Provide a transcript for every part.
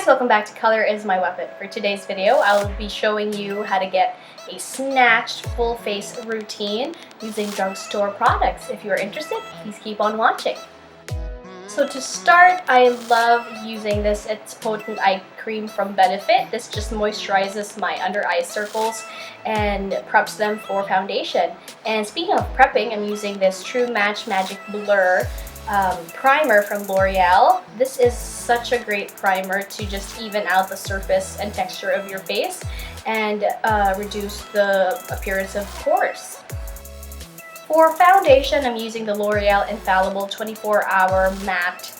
guys, welcome back to Color is My Weapon. For today's video, I'll be showing you how to get a snatched full face routine using drugstore products. If you're interested, please keep on watching. So to start, I love using this It's Potent Eye Cream from Benefit. This just moisturizes my under eye circles and preps them for foundation. And speaking of prepping, I'm using this True Match Magic Blur primer from L'Oreal. This is such a great primer to just even out the surface and texture of your face and reduce the appearance of pores. For foundation, I'm using the L'Oreal Infallible 24-Hour Matte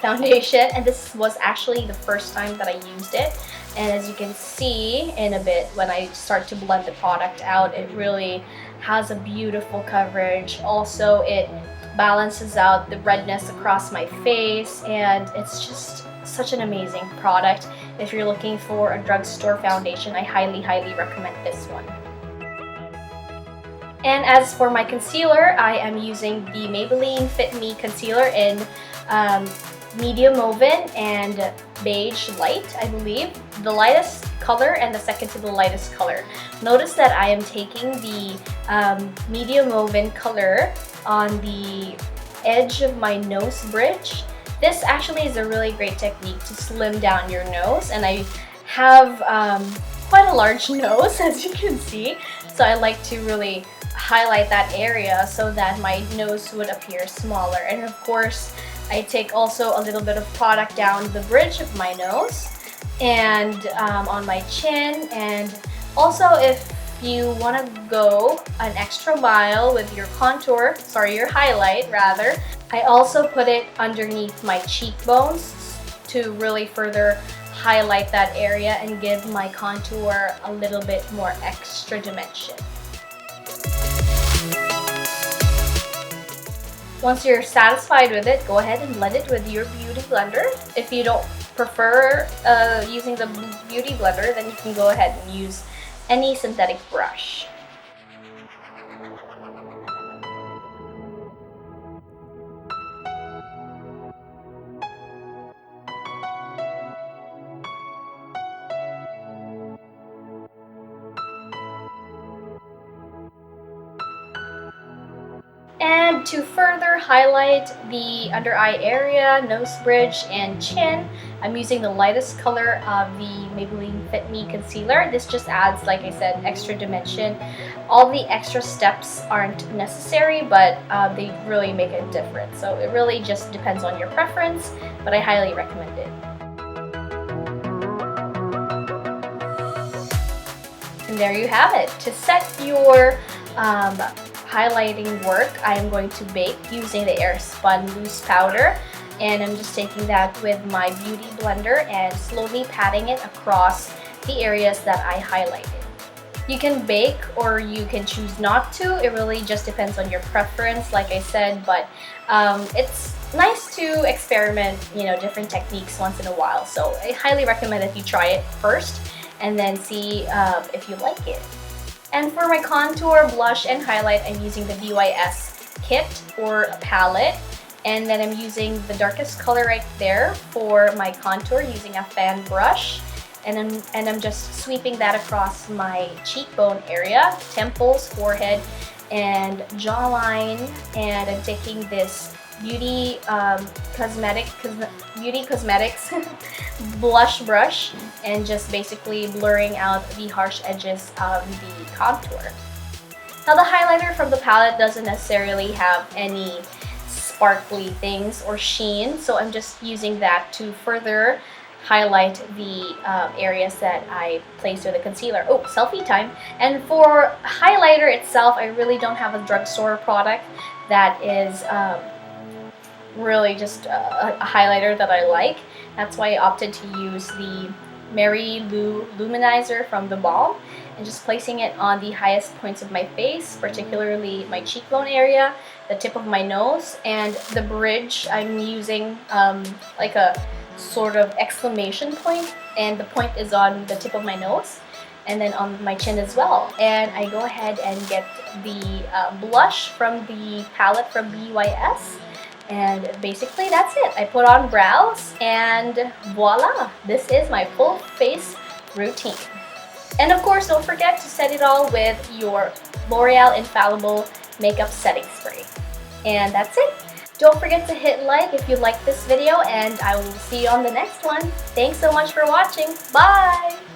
Foundation, and this was actually the first time that I used it. And as you can see in a bit, when I start to blend the product out, it really has a beautiful coverage. Also, it balances out the redness across my face, and it's just such an amazing product. If you're looking for a drugstore foundation, I highly recommend this one. And as for my concealer, I am using the Maybelline Fit Me Concealer in Medium Mauve and Beige Light, I believe. The lightest color and the second to the lightest color. Notice that I am taking the Medium Mauve color on the edge of my nose bridge. This actually is a really great technique to slim down your nose, and I have quite a large nose, as you can see, so I like to really highlight that area so that my nose would appear smaller. And of course, I take also a little bit of product down the bridge of my nose and on my chin. And also, if you want to go an extra mile with your your highlight rather, I also put it underneath my cheekbones to really further highlight that area and give my contour a little bit more extra dimension. Once you're satisfied with it, go ahead and blend it with your beauty blender. If you don't prefer using the beauty blender, then you can go ahead and use any synthetic brush. And to further highlight the under eye area, nose bridge, and chin, I'm using the lightest color of the Maybelline Fit Me Concealer. This just adds, like I said, extra dimension. All the extra steps aren't necessary, but they really make a difference. So it really just depends on your preference, but I highly recommend it. And there you have it. To set your highlighting work, I am going to bake using the Airspun loose powder, and I'm just taking that with my beauty blender and slowly patting it across the areas that I highlighted. You can bake or you can choose not to. It really just depends on your preference, like I said, but it's nice to experiment, different techniques once in a while. So I highly recommend that you try it first and then see if you like it. And for my contour, blush, and highlight, I'm using the BYS kit or palette. And then I'm using the darkest color right there for my contour using a fan brush. And I'm just sweeping that across my cheekbone area, temples, forehead, and jawline. And I'm taking this Beauty Cosmetics blush brush and just basically blurring out the harsh edges of the contour. Now, the highlighter from the palette doesn't necessarily have any sparkly things or sheen, so I'm just using that to further highlight the areas that I placed with the concealer. Oh, selfie time. And for highlighter itself, I really don't have a drugstore product that is really just a highlighter that I like. That's why I opted to use the Mary Lou Luminizer from the Balm and just placing it on the highest points of my face, particularly my cheekbone area, the tip of my nose, and the bridge. I'm using like a sort of exclamation point, and the point is on the tip of my nose and then on my chin as well. And I go ahead and get the blush from the palette from BYS And basically that's it. I put on brows and voila! This is my full face routine. And of course, don't forget to set it all with your L'Oreal Infallible Makeup Setting Spray. And that's it. Don't forget to hit like if you liked this video, and I will see you on the next one. Thanks so much for watching. Bye!